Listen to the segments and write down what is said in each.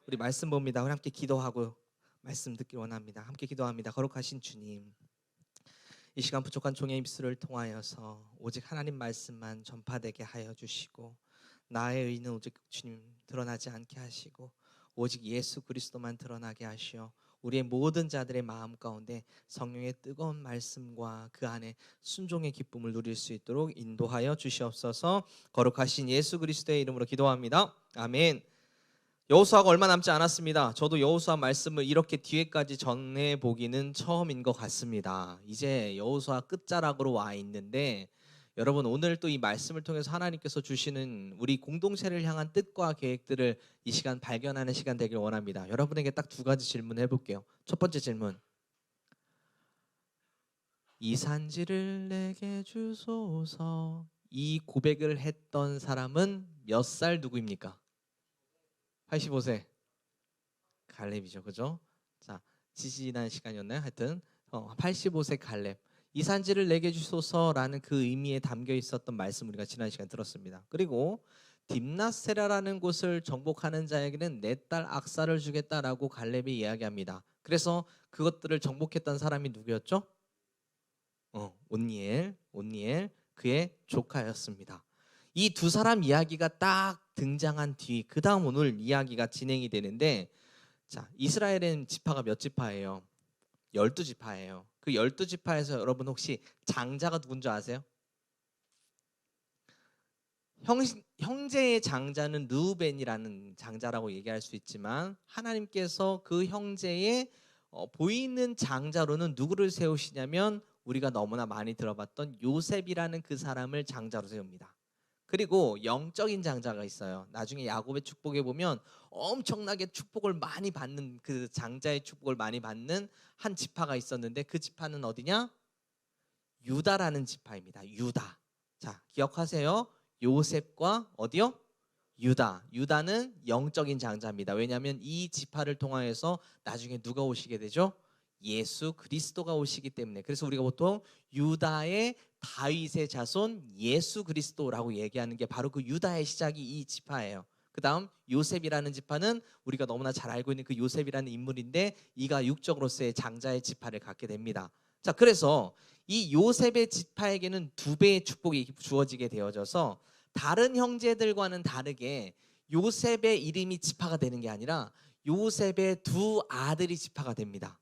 우리 말씀 봅니다. 우리 함께 기도하고 말씀 듣기 원합니다. 함께 기도합니다. 거룩하신 주님, 이 시간 부족한 종의 입술을 통하여서 오직 하나님 말씀만 전파되게 하여 주시고, 나의 의는 오직 주님 드러나지 않게 하시고 오직 예수 그리스도만 드러나게 하시어 우리의 모든 자들의 마음 가운데 성령의 뜨거운 말씀과 그 안에 순종의 기쁨을 누릴 수 있도록 인도하여 주시옵소서. 거룩하신 예수 그리스도의 이름으로 기도합니다. 아멘. 여호수아가 얼마 남지 않았습니다. 저도 여호수아 말씀을 이렇게 뒤에까지 전해 보기는 처음인 것 같습니다. 이제 여호수아 끝자락으로 와 있는데, 여러분 오늘 또 이 말씀을 통해서 하나님께서 주시는 우리 공동체를 향한 뜻과 계획들을 이 시간 발견하는 시간 되길 원합니다. 여러분에게 딱 두 가지 질문 해볼게요. 첫 번째 질문, 이 산지를 내게 주소서. 이 고백을 했던 사람은 몇 살 누구입니까? 85세 갈렙이죠, 그죠? 자, 지지난 시간이었나요? 하여튼 85세 갈렙. 이 산지를 내게 주소서라는 그 의미에 담겨 있었던 말씀 우리가 지난 시간 들었습니다. 그리고 딥나세라라는 곳을 정복하는 자에게는 내 딸 악사를 주겠다라고 갈렙이 이야기합니다. 그래서 그것들을 정복했던 사람이 누구였죠? 온니엘 그의 조카였습니다. 이 두 사람 이야기가 딱 등장한 뒤 그 다음 오늘 이야기가 진행이 되는데, 자, 이스라엘은 지파가 몇 지파예요? 12지파예요. 그 12지파에서 여러분 혹시 장자가 누군 줄 아세요? 형제의 장자는 르우벤이라는 장자라고 얘기할 수 있지만, 하나님께서 그 형제의 보이는 장자로는 누구를 세우시냐면 우리가 너무나 많이 들어봤던 요셉이라는 그 사람을 장자로 세웁니다. 그리고 영적인 장자가 있어요. 나중에 야곱의 축복에 보면 엄청나게 축복을 많이 받는, 그 장자의 축복을 많이 받는 한 지파가 있었는데, 그 지파는 어디냐? 유다라는 지파입니다. 유다. 자, 기억하세요. 요셉과 어디요? 유다는 영적인 장자입니다. 왜냐하면 이 지파를 통하여서 나중에 누가 오시게 되죠? 예수 그리스도가 오시기 때문에. 그래서 우리가 보통 유다의 다윗의 자손 예수 그리스도라고 얘기하는 게 바로 그 유다의 시작이 이 지파예요. 그 다음 요셉이라는 지파는 우리가 너무나 잘 알고 있는 그 요셉이라는 인물인데, 이가 육적으로서의 장자의 지파를 갖게 됩니다. 자, 그래서 이 요셉의 지파에게는 두 배의 축복이 주어지게 되어져서 다른 형제들과는 다르게 요셉의 이름이 지파가 되는 게 아니라 요셉의 두 아들이 지파가 됩니다.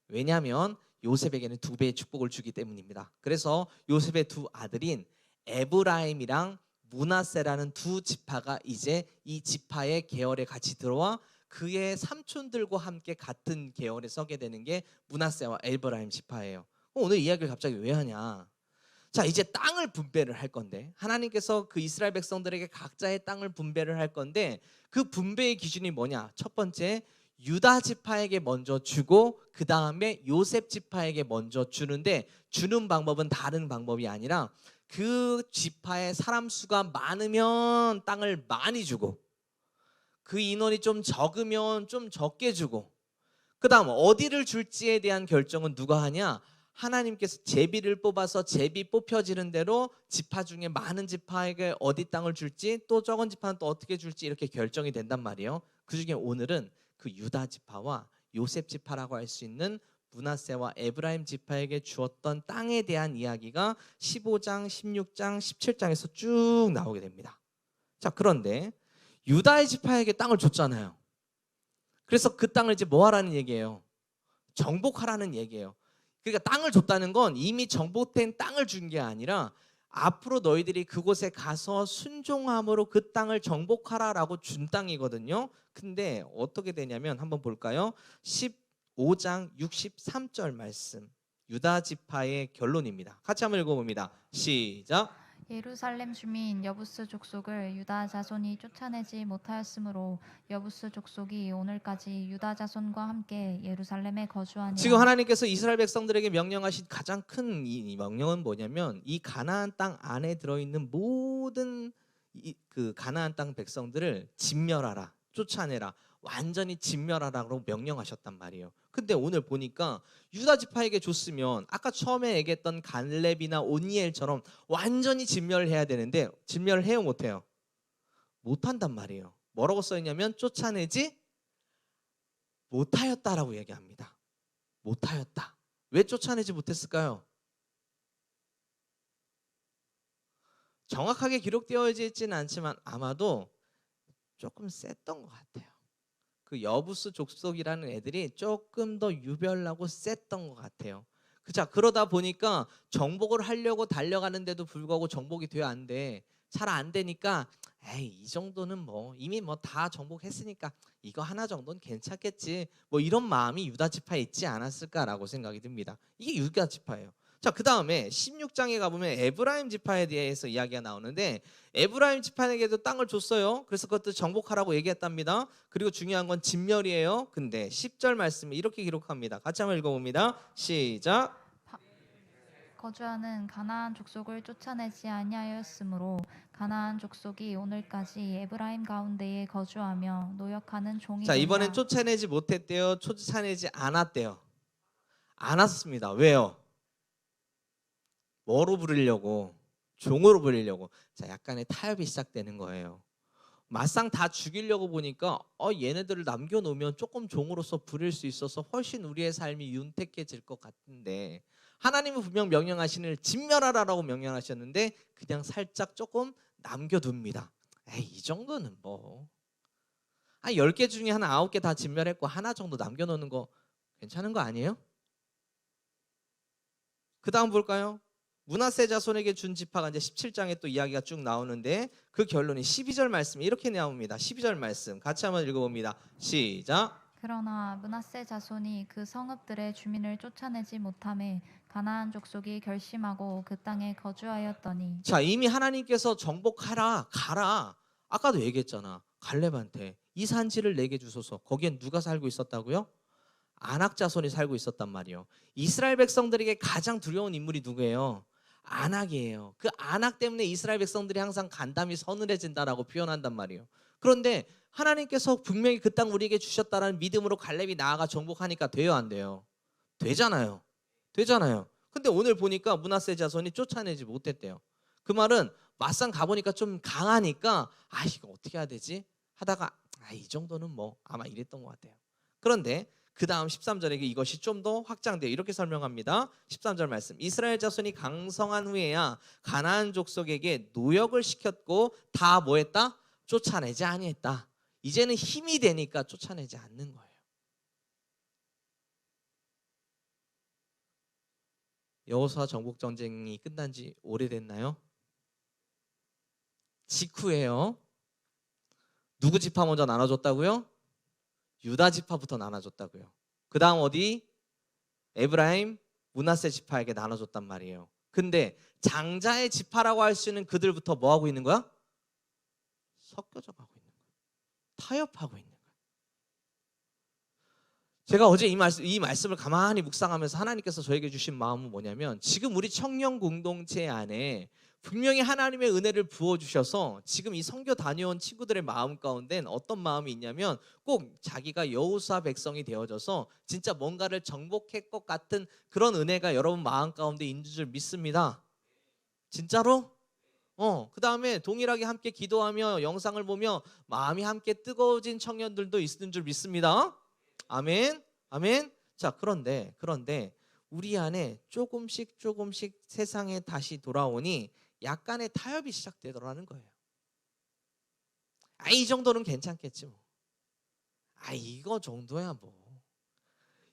왜냐하면 요셉에게는 두 배의 축복을 주기 때문입니다. 그래서 요셉의 두 아들인 에브라임이랑 므낫세라는 두 지파가 이제 이 지파의 계열에 같이 들어와 그의 삼촌들과 함께 같은 계열에 서게 되는 게 므낫세와 에브라임 지파예요. 오늘 이야기를 갑자기 왜 하냐? 자, 이제 땅을 분배를 할 건데, 하나님께서 그 이스라엘 백성들에게 각자의 땅을 분배를 할 건데, 그 분배의 기준이 뭐냐? 첫 번째, 유다 지파에게 먼저 주고 그 다음에 요셉 지파에게 먼저 주는데, 주는 방법은 다른 방법이 아니라 그 지파의 사람 수가 많으면 땅을 많이 주고, 그 인원이 좀 적으면 좀 적게 주고, 그 다음 어디를 줄지에 대한 결정은 누가 하냐? 하나님께서 제비를 뽑아서 제비 뽑혀지는 대로 지파 중에 많은 지파에게 어디 땅을 줄지, 또 적은 지파는 또 어떻게 줄지 이렇게 결정이 된단 말이에요. 그 중에 오늘은 그 유다 지파와 요셉 지파라고 할 수 있는 므낫세와 에브라임 지파에게 주었던 땅에 대한 이야기가 15장, 16장, 17장에서 쭉 나오게 됩니다. 자, 그런데 유다의 지파에게 땅을 줬잖아요. 그래서 그 땅을 이제 뭐 하라는 얘기예요? 정복하라는 얘기예요. 그러니까 땅을 줬다는 건 이미 정복된 땅을 준 게 아니라 앞으로 너희들이 그곳에 가서 순종함으로 그 땅을 정복하라라고 준 땅이거든요. 근데 어떻게 되냐면 한번 볼까요? 15장 63절 말씀, 유다 지파의 결론입니다. 같이 한번 읽어봅니다. 시작. 예루살렘 주민 여부스 족속을 유다 자손이 쫓아내지 못하였으므로 여부스 족속이 오늘까지 유다 자손과 함께 예루살렘에 거주하니라. 지금 하나님께서 이스라엘 백성들에게 명령하신 가장 큰 이 명령은 뭐냐면, 이 가나안 땅 안에 들어있는 모든 그 가나안 땅 백성들을 진멸하라, 쫓아내라, 완전히 진멸하라고 명령하셨단 말이에요. 근데 오늘 보니까 유다 지파에게 줬으면 아까 처음에 얘기했던 갈렙이나 온니엘처럼 완전히 진멸해야 되는데, 진멸을 해요 못해요? 못한단 말이에요. 뭐라고 써있냐면 쫓아내지 못하였다라고 얘기합니다. 못하였다. 왜 쫓아내지 못했을까요? 정확하게 기록되어 있지는 않지만 아마도 조금 셌던 것 같아요. 그 여부스 족속이라는 애들이 조금 더 유별나고 셌던 것 같아요. 자, 그러다 보니까 정복을 하려고 달려가는데도 불구하고 정복이 돼야 안 돼. 잘 안 되니까 에이, 이 정도는 뭐 이미 뭐 다 정복했으니까 이거 하나 정도는 괜찮겠지. 뭐 이런 마음이 유다 지파에 있지 않았을까라고 생각이 듭니다. 이게 유다 지파예요. 자, 그다음에 16장에 가보면 에브라임 지파에 대해서 이야기가 나오는데 에브라임 지파에게도 땅을 줬어요. 그래서 그것도 정복하라고 얘기했답니다. 그리고 중요한 건 진멸이에요. 근데 10절 말씀에 이렇게 기록합니다. 같이 한번 읽어봅니다. 시작. 거주하는 가나안 족속을 쫓아내지 아니하였으므로 가나안 족속이 오늘까지 에브라임 가운데에 거주하며 노역하는 종이 자, 이번엔 되냐. 쫓아내지 못했대요. 쫓아내지 않았대요. 않았습니다. 왜요? 뭐로 부르려고? 종으로 부르려고. 자, 약간의 타협이 시작되는 거예요. 막상 다 죽이려고 보니까 얘네들을 남겨놓으면 조금 종으로서 부릴 수 있어서 훨씬 우리의 삶이 윤택해질 것 같은데 하나님은 분명 명령하시는 진멸하라라고 명령하셨는데 그냥 살짝 조금 남겨둡니다. 에이, 이 정도는 뭐 10개 중에 한 9개 다 진멸했고 하나 정도 남겨놓는 거 괜찮은 거 아니에요? 그 다음 볼까요? 므낫세 자손에게 준 지파가 이제 17장에 또 이야기가 쭉 나오는데 그 결론이 12절 말씀이 이렇게 나옵니다. 12절 말씀 같이 한번 읽어봅니다. 시작. 그러나 므낫세 자손이 그 성읍들의 주민을 쫓아내지 못하매 가나안 족속이 결심하고 그 땅에 거주하였더니. 자, 이미 하나님께서 정복하라 가라. 아까도 얘기했잖아. 갈렙한테 이 산지를 내게 주소서. 거기엔 누가 살고 있었다고요? 아낙 자손이 살고 있었단 말이에요. 이스라엘 백성들에게 가장 두려운 인물이 누구예요? 아낙이에요. 그 아낙 때문에 이스라엘 백성들이 항상 간담이 서늘해진다라고 표현한단 말이에요. 그런데 하나님께서 분명히 그 땅 우리에게 주셨다라는 믿음으로 갈렙이 나아가 정복하니까 돼요, 안 돼요? 되잖아요. 되잖아요. 근데 오늘 보니까 므낫세 자손이 쫓아내지 못했대요. 그 말은 막상 가보니까 좀 강하니까 이거 어떻게 해야 되지? 하다가 이 정도는 뭐 아마 이랬던 것 같아요. 그런데 그 다음 13절에 이것이 좀 더 확장돼요. 이렇게 설명합니다. 13절 말씀. 이스라엘 자손이 강성한 후에야 가나안 족속에게 노역을 시켰고 다 뭐했다? 쫓아내지 아니했다. 이제는 힘이 되니까 쫓아내지 않는 거예요. 여호수아 정복 전쟁이 끝난 지 오래됐나요? 직후예요. 누구 지파 먼저 나눠줬다고요? 유다 지파부터 나눠줬다고요. 그 다음 어디? 에브라임, 므낫세 지파에게 나눠줬단 말이에요. 근데 장자의 지파라고 할 수 있는 그들부터 뭐 하고 있는 거야? 섞여져 가고 있는 거야. 타협하고 있는 거야. 제가 어제 이 말씀을 가만히 묵상하면서 하나님께서 저에게 주신 마음은 뭐냐면 지금 우리 청년 공동체 안에 분명히 하나님의 은혜를 부어주셔서 지금 이 선교 다녀온 친구들의 마음 가운데는 어떤 마음이 있냐면 꼭 자기가 여호수아 백성이 되어져서 진짜 뭔가를 정복할 것 같은 그런 은혜가 여러분 마음 가운데 있는 줄 믿습니다. 진짜로? 그 다음에 동일하게 함께 기도하며 영상을 보며 마음이 함께 뜨거워진 청년들도 있는 줄 믿습니다. 아멘, 아멘. 자, 그런데 우리 안에 조금씩 세상에 다시 돌아오니 약간의 타협이 시작되더라는 거예요. 이 정도는 괜찮겠지 뭐. 이거 정도야 뭐.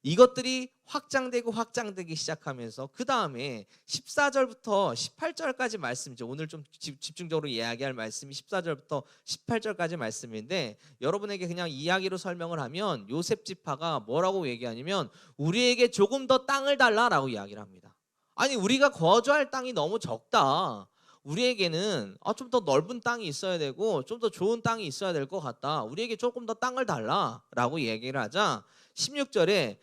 이것들이 확장되기 시작하면서 그 다음에 14절부터 18절까지 말씀이죠. 오늘 좀 집중적으로 이야기할 말씀이 14절부터 18절까지 말씀인데 여러분에게 그냥 이야기로 설명을 하면 요셉 지파가 뭐라고 얘기하냐면 우리에게 조금 더 땅을 달라라고 이야기를 합니다. 아니 우리가 거주할 땅이 너무 적다. 우리에게는 좀 더 넓은 땅이 있어야 되고 좀 더 좋은 땅이 있어야 될 것 같다. 우리에게 조금 더 땅을 달라라고 얘기를 하자 16절에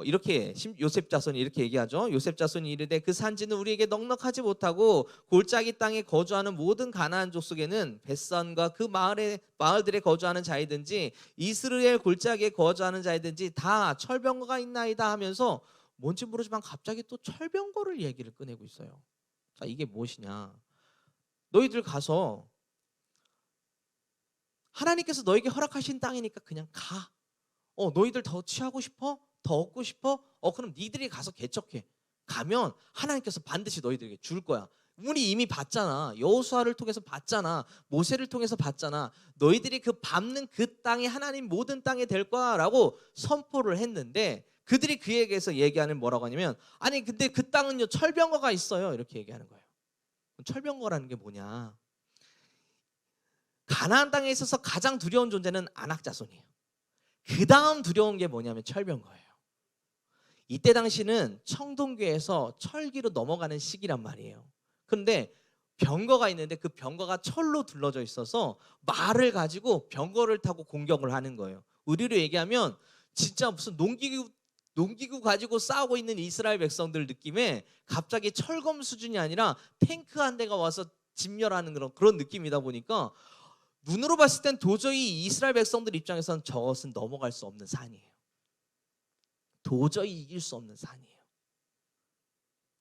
이렇게 요셉 자손이 이렇게 얘기하죠. 요셉 자손이 이르되 그 산지는 우리에게 넉넉하지 못하고 골짜기 땅에 거주하는 모든 가나안 족속에는 벳산과 그 마을들에 거주하는 자이든지 이스라엘 골짜기에 거주하는 자이든지 다 철병거가 있나이다 하면서 뭔지 모르지만 갑자기 또 철병거를 얘기를 꺼내고 있어요. 자, 이게 무엇이냐? 너희들 가서 하나님께서 너에게 허락하신 땅이니까 그냥 가. 너희들 더 취하고 싶어? 더 얻고 싶어? 그럼 니들이 가서 개척해. 가면 하나님께서 반드시 너희들에게 줄 거야. 우리 이미 봤잖아. 여호수아를 통해서 봤잖아. 모세를 통해서 봤잖아. 너희들이 그 밟는 그 땅이 하나님 모든 땅이 될 거야라고 선포를 했는데, 그들이 그에게서 얘기하는 뭐라고 하냐면, 아니 근데 그 땅은요 철병거가 있어요, 이렇게 얘기하는 거예요. 철병거라는 게 뭐냐? 가나안 땅에 있어서 가장 두려운 존재는 안악자손이에요. 그 다음 두려운 게 뭐냐면 철병거예요. 이때 당시는 청동교에서 철기로 넘어가는 시기란 말이에요. 그런데 병거가 있는데 그 병거가 철로 둘러져 있어서 말을 가지고 병거를 타고 공격을 하는 거예요. 우리로 얘기하면 진짜 무슨 농기구 가지고 싸우고 있는 이스라엘 백성들 느낌에 갑자기 철검 수준이 아니라 탱크 한 대가 와서 진멸하는 그런 느낌이다 보니까 눈으로 봤을 땐 도저히 이스라엘 백성들 입장에서는 저것은 넘어갈 수 없는 산이에요. 도저히 이길 수 없는 산이에요.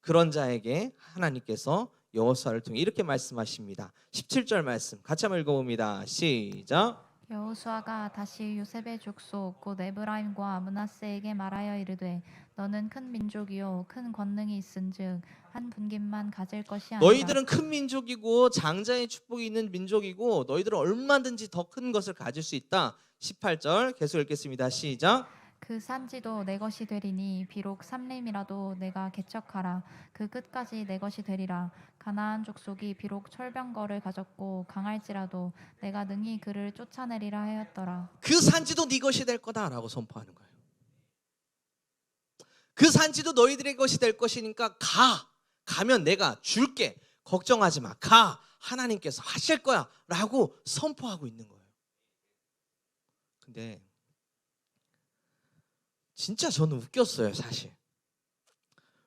그런 자에게 하나님께서 여호수아를 통해 이렇게 말씀하십니다. 17절 말씀 같이 한번 읽어봅니다. 시작. 여호수아가 다시 요셉의 족속 곧 에브라임과 므낫세에게 말하여 이르되 너는 큰 민족이요 큰 권능이 있은즉 한 분깃만 가질 것이 아니라 너희들은 큰 민족이고 장자의 축복이 있는 민족이고 너희들은 얼마든지 더 큰 것을 가질 수 있다. 18절 계속 읽겠습니다. 시작. 그 산지도 내 것이 되리니 비록 삼림이라도 내가 개척하라 그 끝까지 내 것이 되리라. 가나안 족속이 비록 철병거를 가졌고 강할지라도 내가 능히 그를 쫓아내리라 하였더라. 그 산지도 네 것이 될 거다라고 선포하는 거예요. 그 산지도 너희들의 것이 될 것이니까 가면 내가 줄게. 걱정하지 마. 가. 하나님께서 하실 거야 라고 선포하고 있는 거예요. 근데 진짜 저는 웃겼어요, 사실.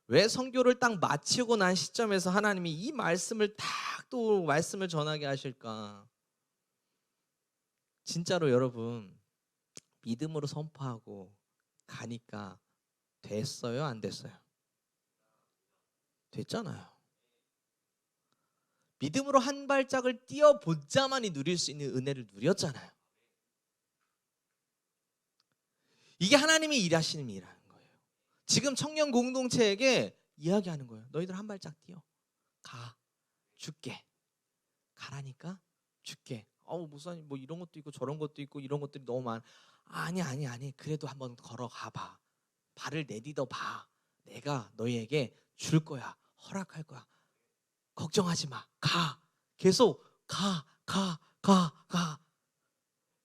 왜 선교를 딱 마치고 난 시점에서 하나님이 이 말씀을 딱 또 말씀을 전하게 하실까? 진짜로 여러분 믿음으로 선포하고 가니까 됐어요, 안 됐어요? 됐잖아요. 믿음으로 한 발짝을 뛰어보자만이 누릴 수 있는 은혜를 누렸잖아요. 이게 하나님이 일하시는 일이라는 거예요. 지금 청년 공동체에게 이야기하는 거예요. 너희들 한 발짝 뛰어. 가. 줄게. 가라니까 줄게. 목사님 뭐 이런 것도 있고 저런 것도 있고 이런 것들이 너무 많아. 아니. 그래도 한번 걸어가 봐. 발을 내디뎌 봐. 내가 너희에게 줄 거야. 허락할 거야. 걱정하지 마. 가. 계속 가.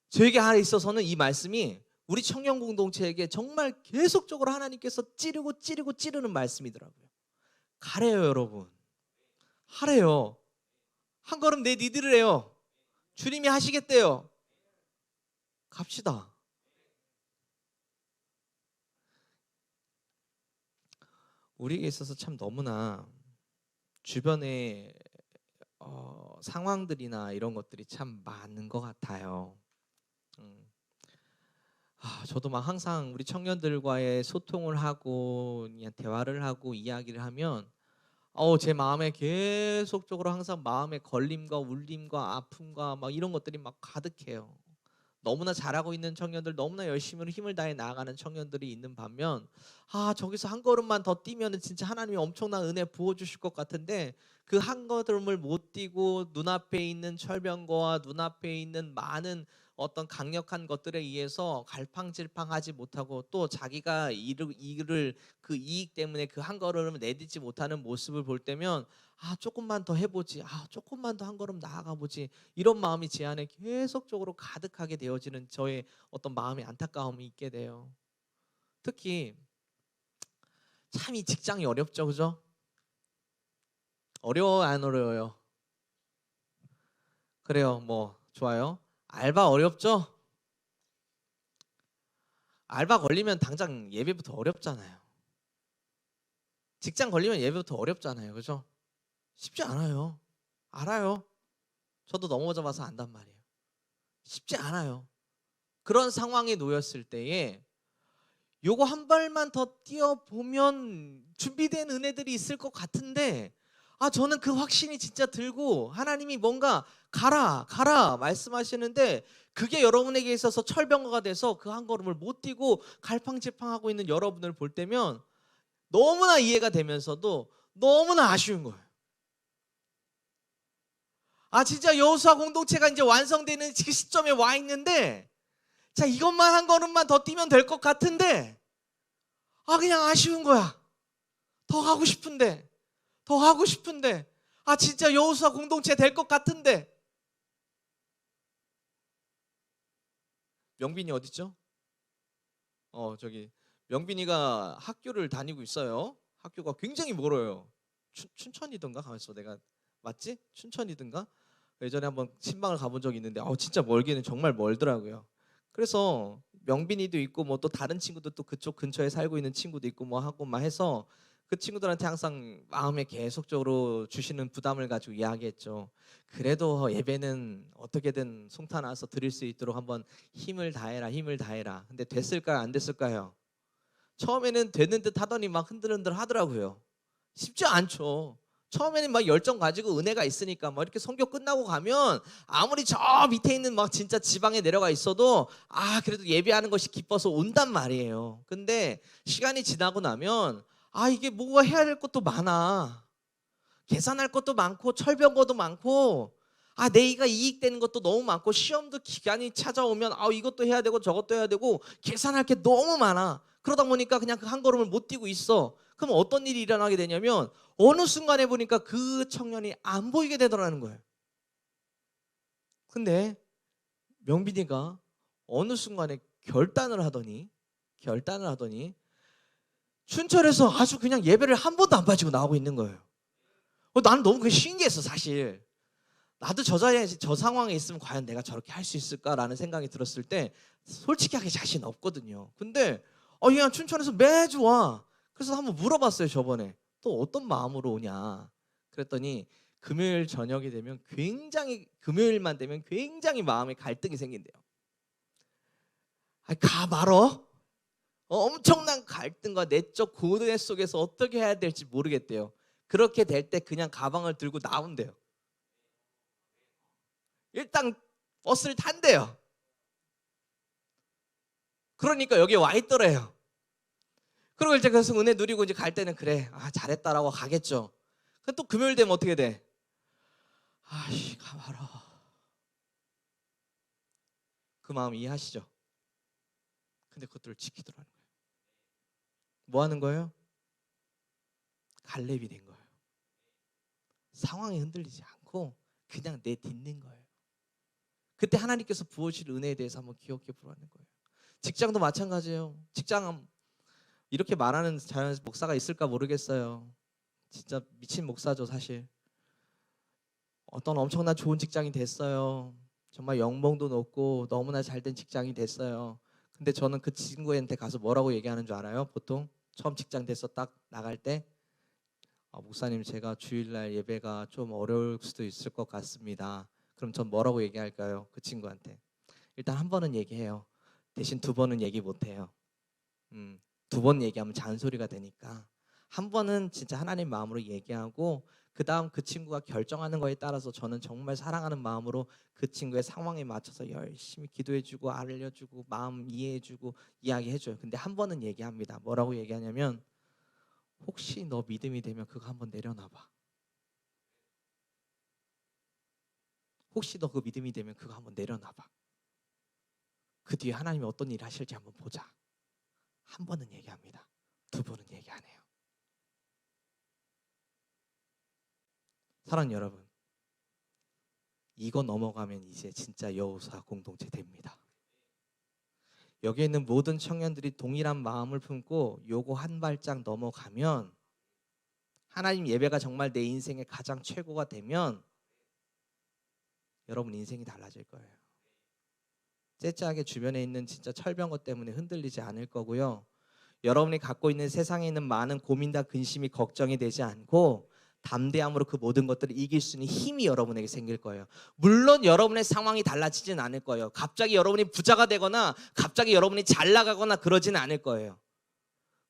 저에게 하나 있어서는 이 말씀이 우리 청년 공동체에게 정말 계속적으로 하나님께서 찌르는 말씀이더라고요. 가래요, 여러분. 하래요. 한 걸음 내디디래요. 주님이 하시겠대요. 갑시다. 우리에게 있어서 참 너무나 주변에 상황들이나 이런 것들이 참 많은 것 같아요. 저도 막 항상 우리 청년들과의 소통을 하고 그냥 대화를 하고 이야기를 하면 제 마음에 계속적으로 항상 마음에 걸림과 울림과 아픔과 막 이런 것들이 막 가득해요. 너무나 잘하고 있는 청년들, 너무나 열심히 힘을 다해 나아가는 청년들이 있는 반면 저기서 한 걸음만 더 뛰면 진짜 하나님이 엄청난 은혜 부어주실 것 같은데 그 한 걸음을 못 뛰고 눈앞에 있는 철병거와 눈앞에 있는 많은 어떤 강력한 것들에 의해서 갈팡질팡하지 못하고 또 자기가 이를 그 이익 때문에 그 한 걸음을 내딛지 못하는 모습을 볼 때면 조금만 더 해보지, 조금만 더 한 걸음 나아가 보지, 이런 마음이 제 안에 계속적으로 가득하게 되어지는 저의 어떤 마음의 안타까움이 있게 돼요. 특히 참 이 직장이 어렵죠, 그죠? 어려워 안 어려워요? 그래요, 뭐 좋아요. 알바 어렵죠? 알바 걸리면 당장 예배부터 어렵잖아요. 직장 걸리면 예배부터 어렵잖아요, 그죠? 쉽지 않아요. 알아요. 저도 넘어져 봐서 안단 말이에요. 쉽지 않아요. 그런 상황에 놓였을 때에 요거 한 발만 더 뛰어보면 준비된 은혜들이 있을 것 같은데 저는 그 확신이 진짜 들고 하나님이 뭔가 가라 가라 말씀하시는데 그게 여러분에게 있어서 철병거가 돼서 그 한 걸음을 못 뛰고 갈팡질팡하고 있는 여러분을 볼 때면 너무나 이해가 되면서도 너무나 아쉬운 거예요. 진짜 여호수아 공동체가 이제 완성되는 그 시점에 와 있는데, 자, 이것만 한 걸음만 더 뛰면 될 것 같은데, 그냥 아쉬운 거야. 더 하고 싶은데, 더 하고 싶은데, 진짜 여호수아 공동체 될 것 같은데. 명빈이 어딨죠? 저기 명빈이가 학교를 다니고 있어요. 학교가 굉장히 멀어요. 춘천이든가 가면서 내가 맞지? 춘천이든가 예전에 한번 신방을 가본 적이 있는데 진짜 멀기는 정말 멀더라고요. 그래서 명빈이도 있고 뭐 또 다른 친구도 또 그쪽 근처에 살고 있는 친구도 있고 뭐 하고 막 해서 그 친구들한테 항상 마음에 계속적으로 주시는 부담을 가지고 이야기했죠. 그래도 예배는 어떻게든 송탄나서 드릴 수 있도록 한번 힘을 다해라 힘을 다해라. 근데 됐을까요 안 됐을까요? 처음에는 되는 듯 하더니 막 흔들흔들 하더라고요. 쉽지 않죠. 처음에는 막 열정 가지고 은혜가 있으니까 막 이렇게 선교 끝나고 가면 아무리 저 밑에 있는 막 진짜 지방에 내려가 있어도 그래도 예배하는 것이 기뻐서 온단 말이에요. 근데 시간이 지나고 나면 이게 뭐가 해야 될 것도 많아. 계산할 것도 많고 철벽거도 많고 내가 이익되는 것도 너무 많고 시험도 기간이 찾아오면 이것도 해야 되고 저것도 해야 되고 계산할 게 너무 많아. 그러다 보니까 그냥 그 한 걸음을 못 뛰고 있어. 그럼 어떤 일이 일어나게 되냐면 어느 순간에 보니까 그 청년이 안 보이게 되더라는 거예요. 근데 명빈이가 어느 순간에 결단을 하더니 춘천에서 아주 그냥 예배를 한 번도 안 빠지고 나오고 있는 거예요. 나는 너무 그게 신기했어 사실. 나도 저 자리에 저 상황에 있으면 과연 내가 저렇게 할 수 있을까라는 생각이 들었을 때 솔직하게 자신 없거든요. 근데 그냥 춘천에서 매주 와. 그래서 한번 물어봤어요 저번에. 또 어떤 마음으로 오냐. 그랬더니 금요일만 되면 굉장히 마음에 갈등이 생긴대요. 가 말어. 엄청난 갈등과 내적 고뇌 속에서 어떻게 해야 될지 모르겠대요. 그렇게 될 때 그냥 가방을 들고 나온대요. 일단 버스를 탄대요. 그러니까 여기 와 있더래요. 그리고 이제 그래서 은혜 누리고 이제 갈 때는 그래 잘했다라고 가겠죠. 근데 또 금요일 되면 어떻게 돼? 가봐라. 그 마음 이해하시죠? 근데 그것들을 지키더라는 거예요. 뭐 하는 거예요? 갈렙이 된 거예요. 상황이 흔들리지 않고 그냥 내딛는 거예요. 그때 하나님께서 부어주실 은혜에 대해서 한번 기억해 보라는 거예요. 직장도 마찬가지예요. 직장 이렇게 말하는 자연 목사가 있을까 모르겠어요. 진짜 미친 목사죠 사실. 어떤 엄청난 좋은 직장이 됐어요. 정말 연봉도 높고 너무나 잘된 직장이 됐어요. 근데 저는 그 친구한테 가서 뭐라고 얘기하는 줄 알아요? 보통 처음 직장 돼서 딱 나갈 때 목사님 제가 주일날 예배가 좀 어려울 수도 있을 것 같습니다. 그럼 전 뭐라고 얘기할까요? 그 친구한테 일단 한 번은 얘기해요. 대신 두 번은 얘기 못해요. 두 번 얘기하면 잔소리가 되니까 한 번은 진짜 하나님 마음으로 얘기하고 그 다음 그 친구가 결정하는 거에 따라서 저는 정말 사랑하는 마음으로 그 친구의 상황에 맞춰서 열심히 기도해주고 알려주고 마음 이해해주고 이야기해줘요. 근데 한 번은 얘기합니다. 뭐라고 얘기하냐면 혹시 너 믿음이 되면 그거 한번 내려놔봐. 혹시 너 그 믿음이 되면 그거 한번 내려놔봐. 그 뒤에 하나님이 어떤 일을 하실지 한번 보자. 한 번은 얘기합니다. 두 번은 얘기 안 해요. 사랑하는 여러분, 이거 넘어가면 이제 진짜 여호수아 공동체 됩니다. 여기에 있는 모든 청년들이 동일한 마음을 품고 요거 한 발짝 넘어가면 하나님 예배가 정말 내 인생의 가장 최고가 되면 여러분 인생이 달라질 거예요. 째째하게 주변에 있는 진짜 철병거 때문에 흔들리지 않을 거고요. 여러분이 갖고 있는 세상에 있는 많은 고민과 근심이 걱정이 되지 않고 담대함으로 그 모든 것들을 이길 수 있는 힘이 여러분에게 생길 거예요. 물론 여러분의 상황이 달라지진 않을 거예요. 갑자기 여러분이 부자가 되거나 갑자기 여러분이 잘 나가거나 그러지는 않을 거예요.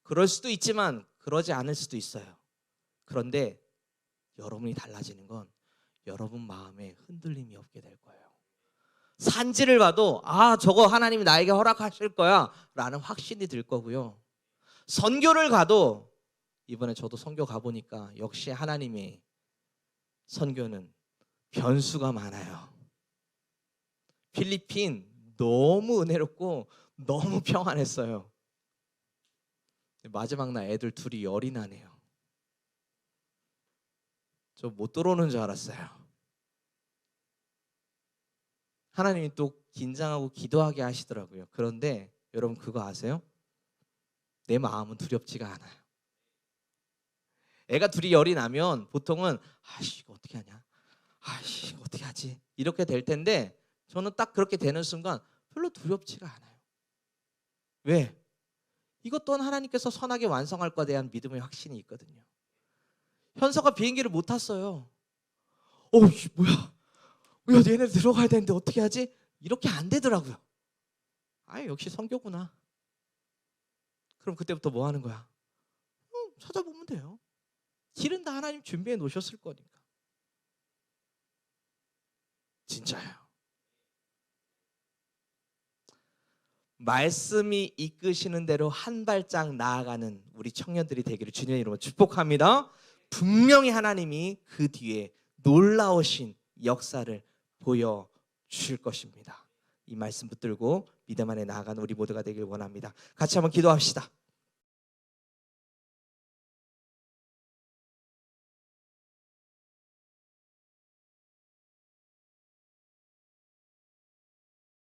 그럴 수도 있지만 그러지 않을 수도 있어요. 그런데 여러분이 달라지는 건 여러분 마음에 흔들림이 없게 될 거예요. 산지를 봐도 저거 하나님이 나에게 허락하실 거야 라는 확신이 들 거고요. 선교를 가도 이번에 저도 선교 가보니까 역시 하나님의 선교는 변수가 많아요. 필리핀 너무 은혜롭고 너무 평안했어요. 마지막 날 애들 둘이 열이 나네요. 저 못 들어오는 줄 알았어요. 하나님이 또 긴장하고 기도하게 하시더라고요. 그런데 여러분 그거 아세요? 내 마음은 두렵지가 않아요. 애가 둘이 열이 나면 보통은 이거 어떻게 하냐? 이거 어떻게 하지? 이렇게 될 텐데 저는 딱 그렇게 되는 순간 별로 두렵지가 않아요. 왜? 이것 또한 하나님께서 선하게 완성할 것에 대한 믿음의 확신이 있거든요. 현서가 비행기를 못 탔어요. 뭐야? 얘네 들어가야 되는데 어떻게 하지? 이렇게 안 되더라고요. 역시 선교구나. 그럼 그때부터 뭐 하는 거야? 찾아보면 돼요. 길은 다 하나님 준비해 놓으셨을 거니까. 진짜예요. 말씀이 이끄시는 대로 한 발짝 나아가는 우리 청년들이 되기를 주님의 이름으로 축복합니다. 분명히 하나님이 그 뒤에 놀라우신 역사를 보여주실 것입니다. 이 말씀 붙들고 믿음 안에 나아가는 우리 모두가 되길 원합니다. 같이 한번 기도합시다.